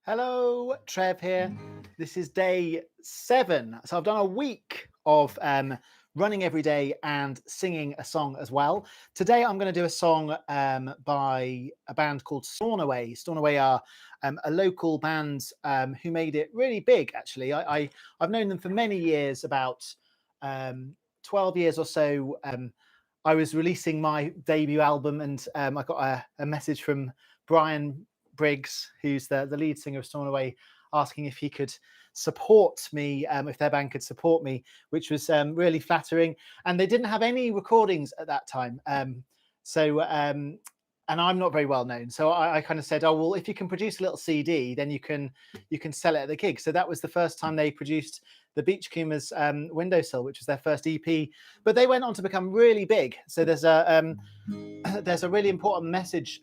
Hello, Trev here. This is day 7. So I've done a week of running every day and singing a song as well. Today I'm going to do a song by a band called Stornoway. Stornoway are a local band who made it really big, actually. I've known them for many years, about 12 years or so. I was releasing my debut album and I got a message from Brian Briggs, who's the lead singer of Stornoway, asking if he could support me, if their band could support me, which was really flattering. And they didn't have any recordings at that time. And I'm not very well known. So I kind of said, oh, well, if you can produce a little CD, then you can sell it at the gig. So that was the first time they produced the Beachcombers Windowsill, which was their first EP. But they went on to become really big. So there's a really important message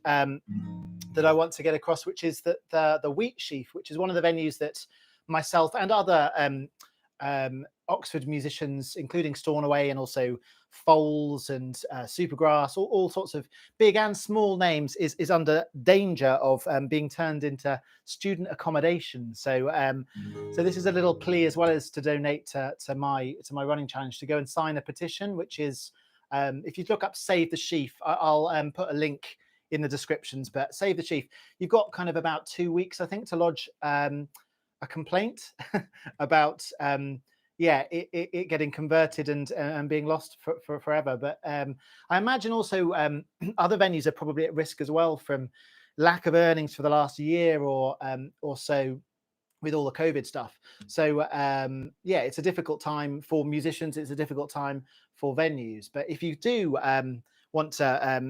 that I want to get across, which is that the Wheatsheaf, which is one of the venues that myself and other Oxford musicians, including Stornoway and also Foals and Supergrass, all sorts of big and small names, is under danger of being turned into student accommodation. So this is a little plea, as well as to donate to my running challenge, to go and sign a petition, which is if you look up Save the Sheaf, I'll put a link in the descriptions, but Save the Sheaf. You've got kind of about 2 weeks, I think, to lodge a complaint about it getting converted and being lost for forever. But I imagine also other venues are probably at risk as well from lack of earnings for the last year or so, with all the COVID stuff. So it's a difficult time for musicians. It's a difficult time for venues. But if you do want to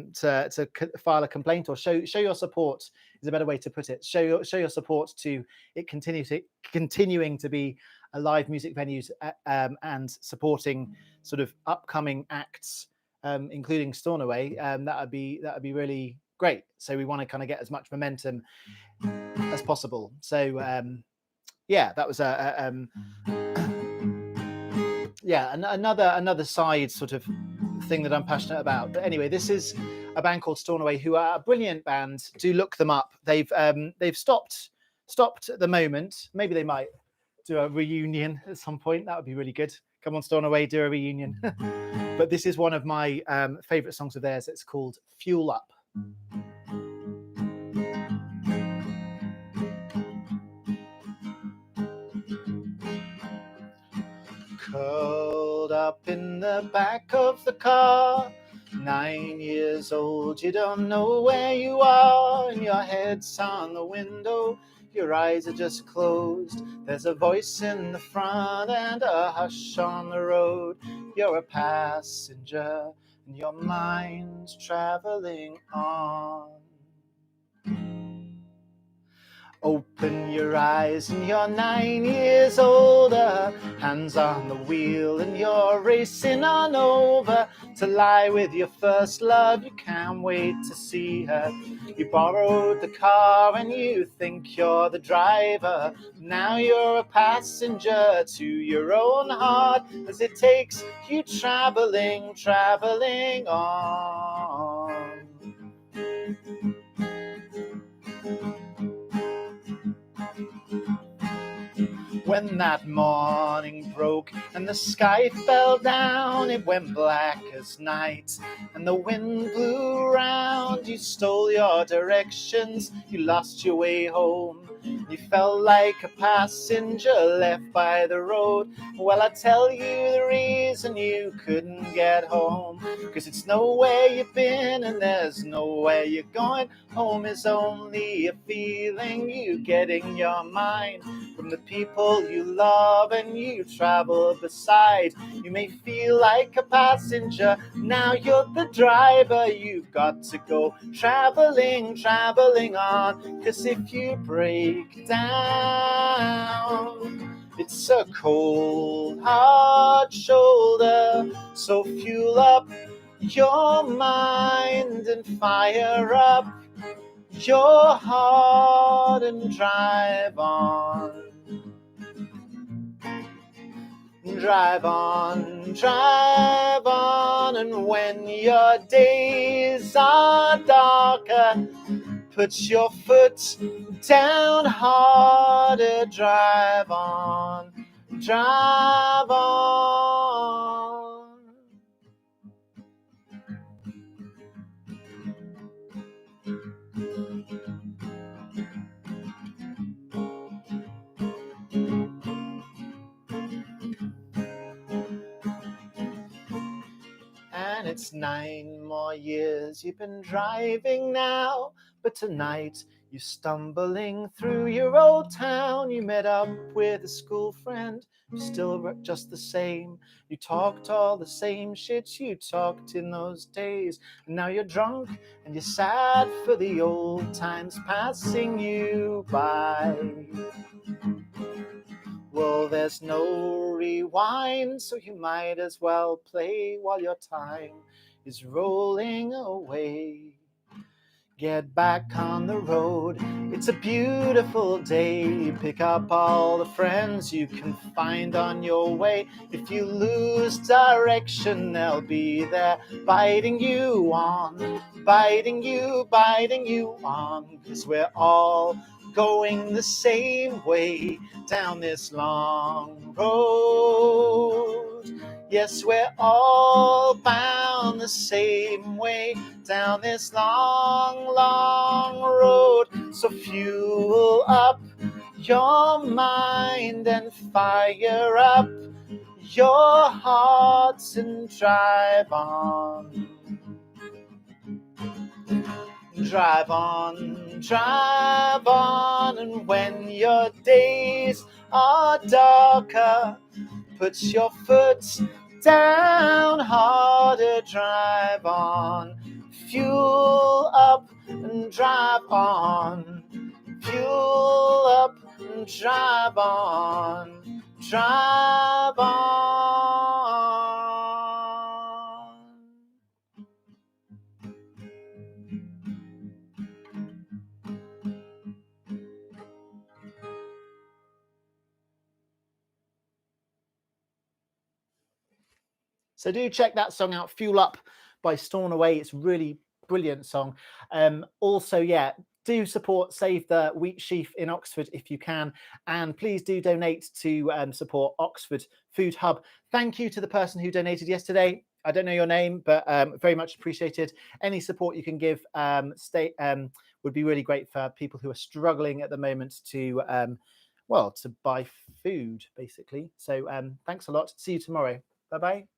file a complaint or show your support, is a better way to put it. Show your support to it continuing to be a live music venues and supporting sort of upcoming acts, including Stornoway. That would be really great. So we want to kind of get as much momentum as possible. So that was another side sort of thing that I'm passionate about. But anyway, this is a band called Stornoway, who are a brilliant band. Do look them up. They've stopped at the moment. Maybe they might do a reunion at some point. That would be really good. Come on, Stornoway, do a reunion. But this is one of my favorite songs of theirs. It's called Fuel Up. Curled up in the back of the car, 9 years old, you don't know where you are, and your head's on the window, your eyes are just closed. There's a voice in the front and a hush on the road. You're a passenger and your mind's traveling on. Open your eyes and you're 9 years older, hands on the wheel and you're racing on over to lie with your first love. You can't wait to see her. You borrowed the car and you think you're the driver. Now you're a passenger to your own heart, as it takes you traveling on. When that morning broke and the sky fell down, it went black as night and the wind blew round. You stole your directions, you lost your way home. You felt like a passenger left by the road. Well, I tell you the reason you couldn't get home, 'cause it's nowhere you've been and there's nowhere you're going. Home is only a feeling you get in your mind from the people you love and you travel beside. You may feel like a passenger, now you're the driver. You've got to go traveling on, 'cause if you break down, it's a cold, hard shoulder. So fuel up your mind and fire up your heart and drive on. Drive on, and when your days are darker, Put your foot down harder, drive on, drive on. And it's 9 more years you've been driving now, but tonight you're stumbling through your old town. You met up with a school friend who's still just the same. You talked all the same shit you talked in those days. And now you're drunk and you're sad for the old times passing you by. Well, there's no rewind, so you might as well play while your time is rolling away. Get back on the road, it's a beautiful day. Pick up all the friends you can find on your way. If you lose direction, they'll be there biting you on, biting you on. 'Cause we're all going the same way down this long road. Yes, we're all bound the same way down this long, long road. So fuel up your mind and fire up your hearts and drive on. Drive on, drive on, and when your days are darker, put your foot down harder, drive on. Fuel up and drive on. Fuel up and drive on. Drive on. So do check that song out, Fuel Up by Stornoway. It's a really brilliant song. Also, yeah, do support Save the Wheatsheaf in Oxford if you can. And please do donate to support Oxford Food Hub. Thank you to the person who donated yesterday. I don't know your name, but very much appreciated. Any support you can give would be really great for people who are struggling at the moment to, well, to buy food, basically. So thanks a lot. See you tomorrow. Bye-bye.